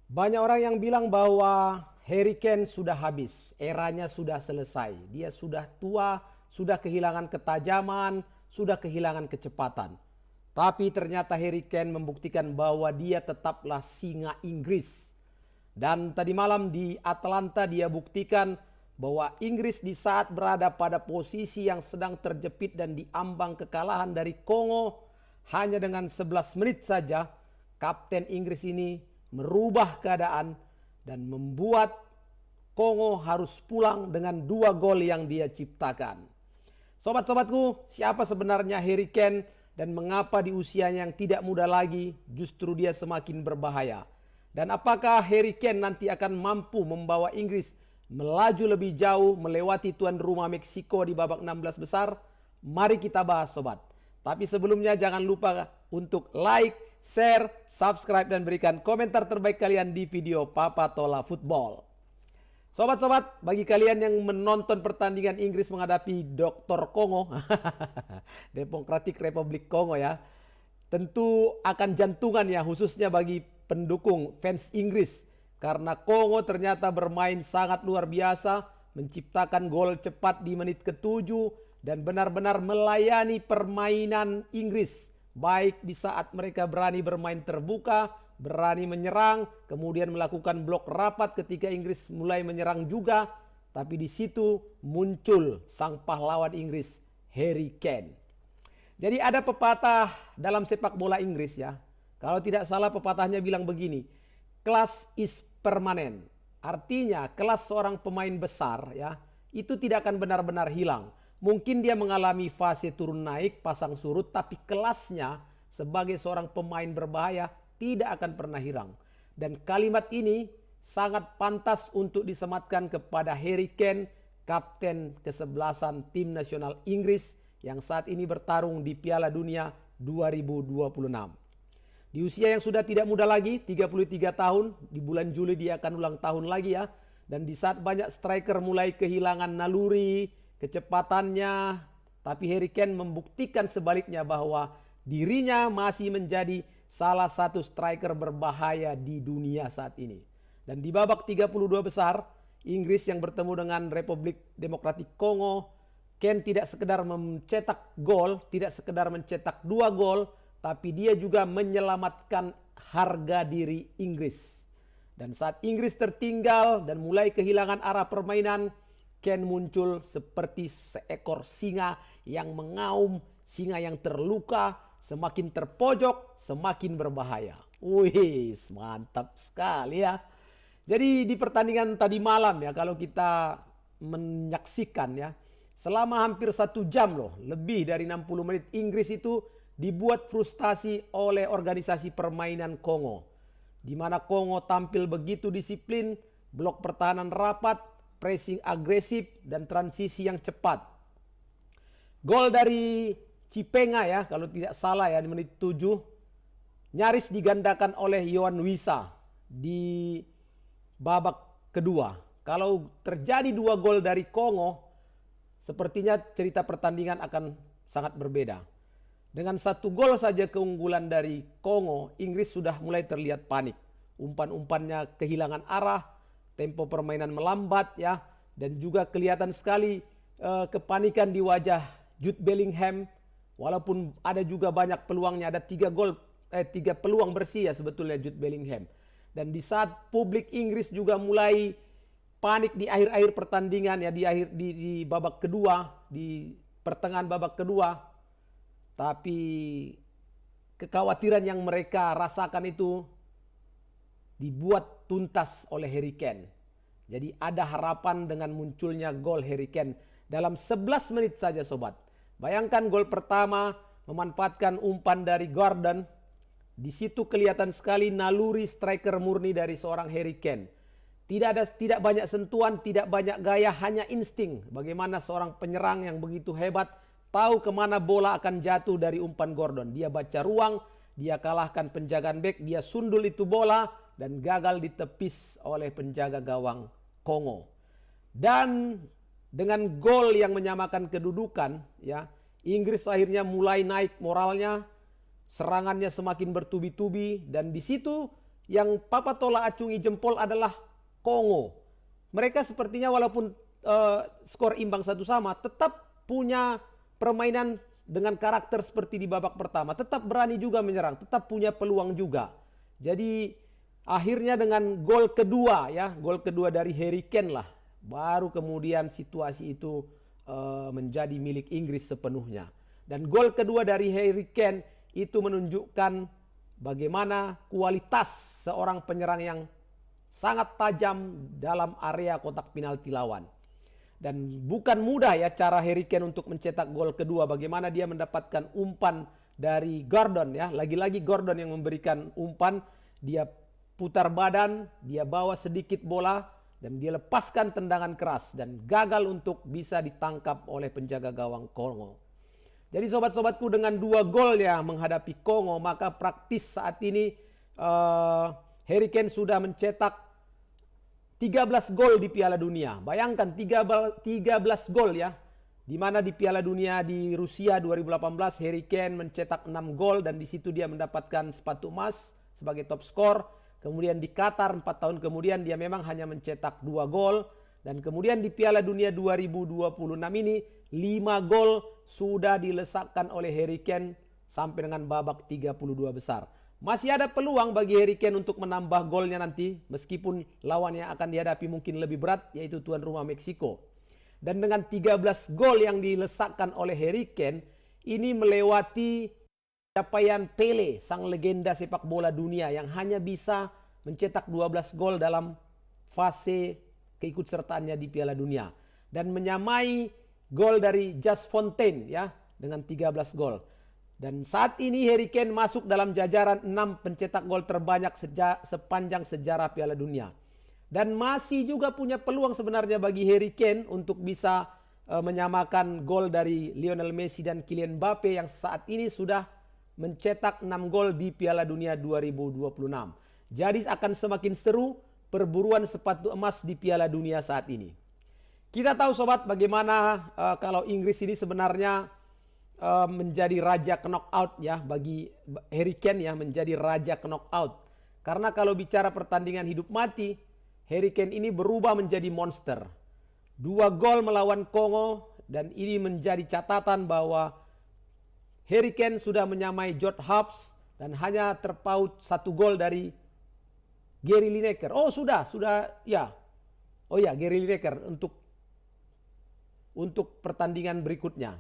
Banyak orang yang bilang bahwa Harry Kane sudah habis, eranya sudah selesai. Dia sudah tua, sudah kehilangan ketajaman, sudah kehilangan kecepatan. Tapi ternyata Harry Kane membuktikan bahwa dia tetaplah singa Inggris. Dan tadi malam di Atlanta dia buktikan bahwa Inggris di saat berada pada posisi yang sedang terjepit dan diambang kekalahan dari Kongo, hanya dengan 11 menit saja Kapten Inggris ini merubah keadaan dan membuat Kongo harus pulang dengan 2 gol yang dia ciptakan. Sobat-sobatku, siapa sebenarnya Harry Kane dan mengapa di usianya yang tidak muda lagi justru dia semakin berbahaya? Dan apakah Harry Kane nanti akan mampu membawa Inggris melaju lebih jauh melewati tuan rumah Meksiko di babak 16 besar? Mari kita bahas, sobat. Tapi sebelumnya jangan lupa untuk like, share, subscribe, dan berikan komentar terbaik kalian di video Papa Tola Football. Sobat-sobat, bagi kalian yang menonton pertandingan Inggris menghadapi Dr. Kongo, Democratic Republic Kongo ya, tentu akan jantungan ya, khususnya bagi pendukung fans Inggris. Karena Kongo ternyata bermain sangat luar biasa, menciptakan gol cepat di menit ke-7, dan benar-benar melayani permainan Inggris. Baik di saat mereka berani bermain terbuka, berani menyerang, kemudian melakukan blok rapat ketika Inggris mulai menyerang juga. Tapi di situ muncul sang pahlawan Inggris, Harry Kane. Jadi ada pepatah dalam sepak bola Inggris ya. Kalau tidak salah pepatahnya bilang begini, class is permanent. Artinya kelas seorang pemain besar ya, itu tidak akan benar-benar hilang. Mungkin dia mengalami fase turun naik, pasang surut, tapi kelasnya sebagai seorang pemain berbahaya tidak akan pernah hilang. Dan kalimat ini sangat pantas untuk disematkan kepada Harry Kane, kapten kesebelasan tim nasional Inggris yang saat ini bertarung di Piala Dunia 2026. Di usia yang sudah tidak muda lagi, 33 tahun, di bulan Juli dia akan ulang tahun lagi ya. Dan di saat banyak striker mulai kehilangan naluri, kecepatannya, tapi Harry Kane membuktikan sebaliknya bahwa dirinya masih menjadi salah satu striker berbahaya di dunia saat ini. Dan di babak 32 besar, Inggris yang bertemu dengan Republik Demokratik Kongo, Kane tidak sekedar mencetak gol, tidak sekedar mencetak 2 gol, tapi dia juga menyelamatkan harga diri Inggris. Dan saat Inggris tertinggal dan mulai kehilangan arah permainan, Kane muncul seperti seekor singa yang mengaum, singa yang terluka, semakin terpojok, semakin berbahaya. Wih, mantap sekali ya. Jadi di pertandingan tadi malam ya, kalau kita menyaksikan ya, selama hampir 1 jam loh, lebih dari 60 menit Inggris itu dibuat frustasi oleh organisasi permainan Kongo. Di mana Kongo tampil begitu disiplin, blok pertahanan rapat, pressing agresif, dan transisi yang cepat. Gol dari Cipenga ya, kalau tidak salah ya, di menit 7, nyaris digandakan oleh Yohan Wissa di babak kedua. Kalau terjadi 2 gol dari Kongo, sepertinya cerita pertandingan akan sangat berbeda. Dengan 1 gol saja keunggulan dari Kongo, Inggris sudah mulai terlihat panik. Umpan-umpannya kehilangan arah, tempo permainan melambat ya, dan juga kelihatan sekali kepanikan di wajah Jude Bellingham. Walaupun ada juga banyak peluangnya, ada 3 peluang bersih ya sebetulnya Jude Bellingham. Dan di saat publik Inggris juga mulai panik di akhir-akhir pertandingan ya, di babak kedua, di pertengahan babak kedua, tapi kekhawatiran yang mereka rasakan itu dibuat tuntas oleh Harry Kane. Jadi ada harapan dengan munculnya gol Harry Kane dalam 11 menit saja sobat. Bayangkan gol pertama memanfaatkan umpan dari Gordon. Di situ kelihatan sekali naluri striker murni dari seorang Harry Kane. Tidak banyak sentuhan, tidak banyak gaya, hanya insting. Bagaimana seorang penyerang yang begitu hebat tahu kemana bola akan jatuh dari umpan Gordon. Dia baca ruang, dia kalahkan penjagaan bek, dia sundul itu bola dan gagal ditepis oleh penjaga gawang Kongo. Dan dengan gol yang menyamakan kedudukan ya, Inggris akhirnya mulai naik moralnya, serangannya semakin bertubi-tubi, dan di situ yang Papa Tola acungi jempol adalah Kongo. Mereka sepertinya walaupun skor imbang 1-1 tetap punya permainan dengan karakter seperti di babak pertama. Tetap berani juga menyerang, tetap punya peluang juga. Jadi akhirnya dengan gol kedua ya, gol kedua dari Harry Kane lah, baru kemudian situasi itu menjadi milik Inggris sepenuhnya. Dan gol kedua dari Harry Kane itu menunjukkan bagaimana kualitas seorang penyerang yang sangat tajam dalam area kotak penalti lawan. Dan bukan mudah ya cara Harry Kane untuk mencetak gol kedua. Bagaimana dia mendapatkan umpan dari Gordon ya. Lagi-lagi Gordon yang memberikan umpan. Dia putar badan, dia bawa sedikit bola, dan dia lepaskan tendangan keras. Dan gagal untuk bisa ditangkap oleh penjaga gawang Kongo. Jadi sobat-sobatku, dengan 2 gol ya menghadapi Kongo, maka praktis saat ini Harry Kane sudah mencetak 13 gol di Piala Dunia. Bayangkan 13 gol ya. Di mana di Piala Dunia di Rusia 2018 Harry Kane mencetak 6 gol dan di situ dia mendapatkan sepatu emas sebagai top skor. Kemudian di Qatar 4 tahun kemudian dia memang hanya mencetak 2 gol. Dan kemudian di Piala Dunia 2026 ini 5 gol sudah dilesakkan oleh Harry Kane sampai dengan babak 32 besar. Masih ada peluang bagi Harry Kane untuk menambah golnya nanti, meskipun lawannya akan dihadapi mungkin lebih berat, yaitu tuan rumah Meksiko. Dan dengan 13 gol yang dilesakkan oleh Harry Kane, ini melewati capaian Pele, sang legenda sepak bola dunia yang hanya bisa mencetak 12 gol dalam fase keikutsertaannya di Piala Dunia. Dan menyamai gol dari Just Fontaine ya, dengan 13 gol. Dan saat ini Harry Kane masuk dalam jajaran 6 pencetak gol terbanyak sepanjang sejarah Piala Dunia. Dan masih juga punya peluang sebenarnya bagi Harry Kane untuk bisa menyamakan gol dari Lionel Messi dan Kylian Mbappe yang saat ini sudah mencetak 6 gol di Piala Dunia 2026. Jadi akan semakin seru perburuan sepatu emas di Piala Dunia saat ini. Kita tahu sobat bagaimana kalau Inggris ini sebenarnya menjadi raja knockout ya, bagi Harry Kane ya menjadi raja knockout. Karena kalau bicara pertandingan hidup mati, Harry Kane ini berubah menjadi monster. 2 gol melawan Kongo dan ini menjadi catatan bahwa Harry Kane sudah menyamai George Hughes dan hanya terpaut 1 gol dari Gary Lineker. Oh sudah ya. Oh ya, Gary Lineker untuk pertandingan berikutnya.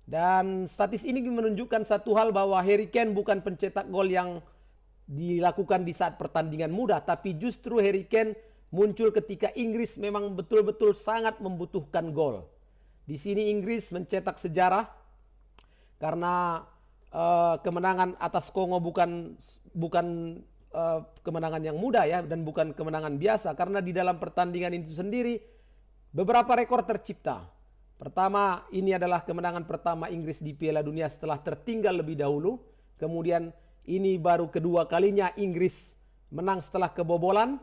Dan statis ini menunjukkan satu hal bahwa Harry Kane bukan pencetak gol yang dilakukan di saat pertandingan mudah, tapi justru Harry Kane muncul ketika Inggris memang betul-betul sangat membutuhkan gol. Di sini Inggris mencetak sejarah karena kemenangan atas Kongo bukan kemenangan yang mudah ya, dan bukan kemenangan biasa, karena di dalam pertandingan itu sendiri beberapa rekor tercipta. Pertama, ini adalah kemenangan pertama Inggris di Piala Dunia setelah tertinggal lebih dahulu. Kemudian ini baru kedua kalinya Inggris menang setelah kebobolan.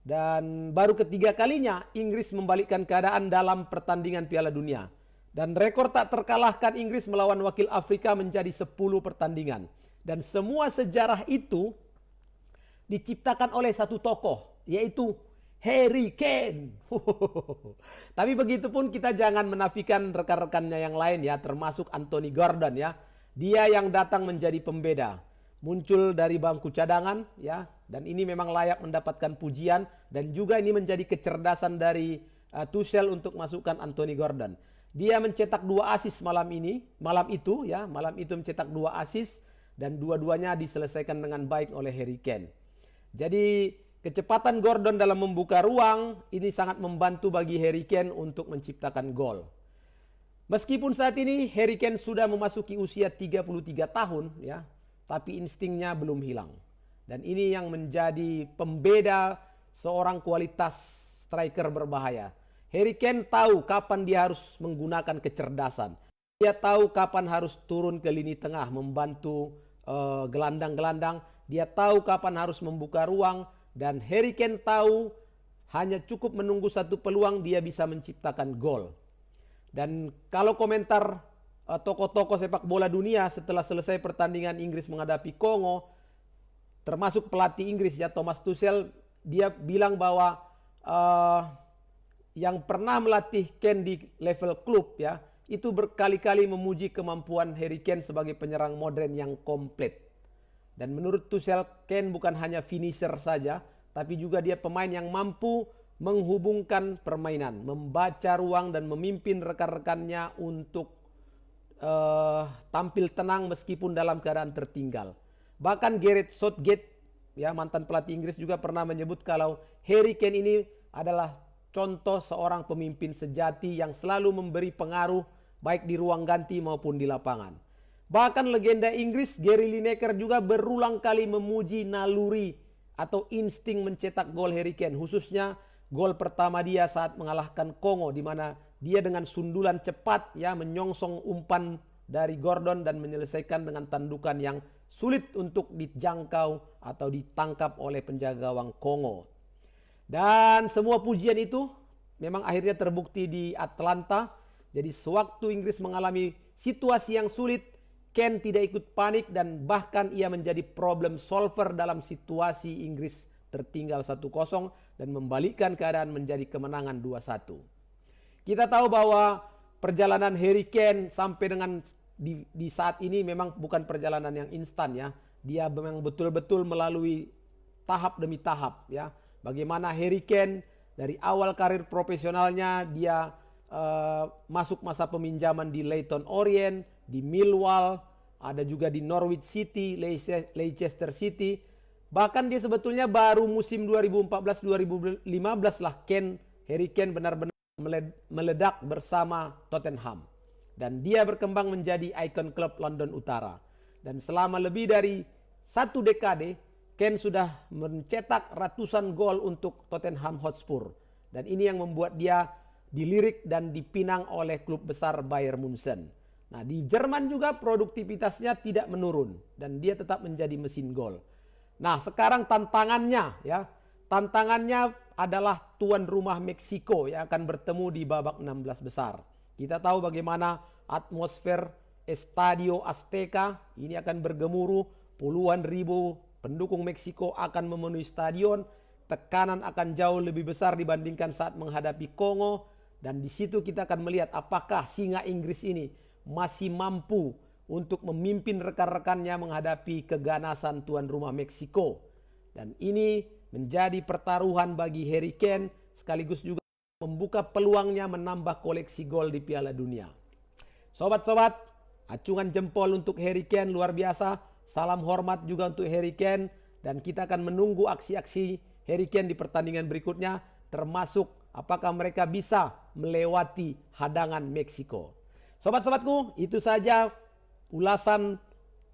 Dan baru ketiga kalinya Inggris membalikkan keadaan dalam pertandingan Piala Dunia. Dan rekor tak terkalahkan Inggris melawan wakil Afrika menjadi 10 pertandingan. Dan semua sejarah itu diciptakan oleh satu tokoh, yaitu Harry Kane. Tapi begitupun kita jangan menafikan rekan-rekannya yang lain ya, termasuk Anthony Gordon ya. Dia yang datang menjadi pembeda. Muncul dari bangku cadangan ya, dan ini memang layak mendapatkan pujian, dan juga ini menjadi kecerdasan dari Tuchel untuk masukkan Anthony Gordon. Dia mencetak 2 assist malam itu mencetak 2 assist, dan dua-duanya diselesaikan dengan baik oleh Harry Kane. Jadi kecepatan Gordon dalam membuka ruang ini sangat membantu bagi Harry Kane untuk menciptakan gol. Meskipun saat ini Harry Kane sudah memasuki usia 33 tahun ya, tapi instingnya belum hilang. Dan ini yang menjadi pembeda seorang kualitas striker berbahaya. Harry Kane tahu kapan dia harus menggunakan kecerdasan. Dia tahu kapan harus turun ke lini tengah membantu gelandang-gelandang. Dia tahu kapan harus membuka ruang. Dan Harry Kane tahu hanya cukup menunggu satu peluang dia bisa menciptakan gol. Dan kalau komentar tokoh-tokoh sepak bola dunia setelah selesai pertandingan Inggris menghadapi Kongo, termasuk pelatih Inggris ya Thomas Tuchel, dia bilang bahwa yang pernah melatih Kane di level klub ya, itu berkali-kali memuji kemampuan Harry Kane sebagai penyerang modern yang komplit. Dan menurut Tuchel, Kane bukan hanya finisher saja, tapi juga dia pemain yang mampu menghubungkan permainan, membaca ruang dan memimpin rekan-rekannya untuk tampil tenang meskipun dalam keadaan tertinggal. Bahkan Gareth Southgate, ya mantan pelatih Inggris, juga pernah menyebut kalau Harry Kane ini adalah contoh seorang pemimpin sejati yang selalu memberi pengaruh baik di ruang ganti maupun di lapangan. Bahkan legenda Inggris Gary Lineker juga berulang kali memuji naluri atau insting mencetak gol Harry Kane, khususnya gol pertama dia saat mengalahkan Kongo, di mana dia dengan sundulan cepat ya menyongsong umpan dari Gordon dan menyelesaikan dengan tandukan yang sulit untuk dijangkau atau ditangkap oleh penjaga gawang Kongo. Dan semua pujian itu memang akhirnya terbukti di Atlanta. Jadi sewaktu Inggris mengalami situasi yang sulit, Kane tidak ikut panik dan bahkan ia menjadi problem solver dalam situasi Inggris tertinggal 1-0 dan membalikkan keadaan menjadi kemenangan 2-1. Kita tahu bahwa perjalanan Harry Kane sampai dengan di saat ini memang bukan perjalanan yang instan ya. Dia memang betul-betul melalui tahap demi tahap ya. Bagaimana Harry Kane dari awal karir profesionalnya dia masuk masa peminjaman di Leyton Orient, di Millwall, ada juga di Norwich City, Leicester City. Bahkan dia sebetulnya baru musim 2014-2015 lah Harry Kane benar-benar meledak bersama Tottenham. Dan dia berkembang menjadi ikon klub London Utara. Dan selama lebih dari 1 dekade, Kane sudah mencetak ratusan gol untuk Tottenham Hotspur. Dan ini yang membuat dia dilirik dan dipinang oleh klub besar Bayern Munchen. Nah, di Jerman juga produktivitasnya tidak menurun dan dia tetap menjadi mesin gol. Nah, sekarang tantangannya adalah tuan rumah Meksiko yang akan bertemu di babak 16 besar. Kita tahu bagaimana atmosfer Estadio Azteca ini akan bergemuruh, puluhan ribu pendukung Meksiko akan memenuhi stadion, tekanan akan jauh lebih besar dibandingkan saat menghadapi Kongo, dan di situ kita akan melihat apakah singa Inggris ini masih mampu untuk memimpin rekan-rekannya menghadapi keganasan tuan rumah Meksiko. Dan ini menjadi pertaruhan bagi Harry Kane sekaligus juga membuka peluangnya menambah koleksi gol di Piala Dunia. Sobat-sobat, acungan jempol untuk Harry Kane luar biasa. Salam hormat juga untuk Harry Kane dan kita akan menunggu aksi-aksi Harry Kane di pertandingan berikutnya, termasuk apakah mereka bisa melewati hadangan Meksiko. Sobat-sobatku, itu saja ulasan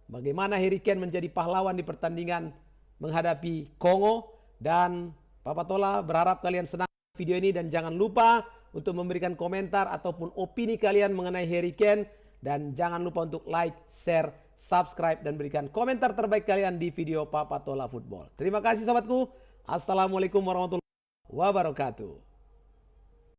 bagaimana Harry Kane menjadi pahlawan di pertandingan menghadapi Kongo. Dan Papa Tola berharap kalian senang video ini dan jangan lupa untuk memberikan komentar ataupun opini kalian mengenai Harry Kane. Dan jangan lupa untuk like, share, subscribe dan berikan komentar terbaik kalian di video Papa Tola Football. Terima kasih sobatku. Assalamualaikum warahmatullahi wabarakatuh.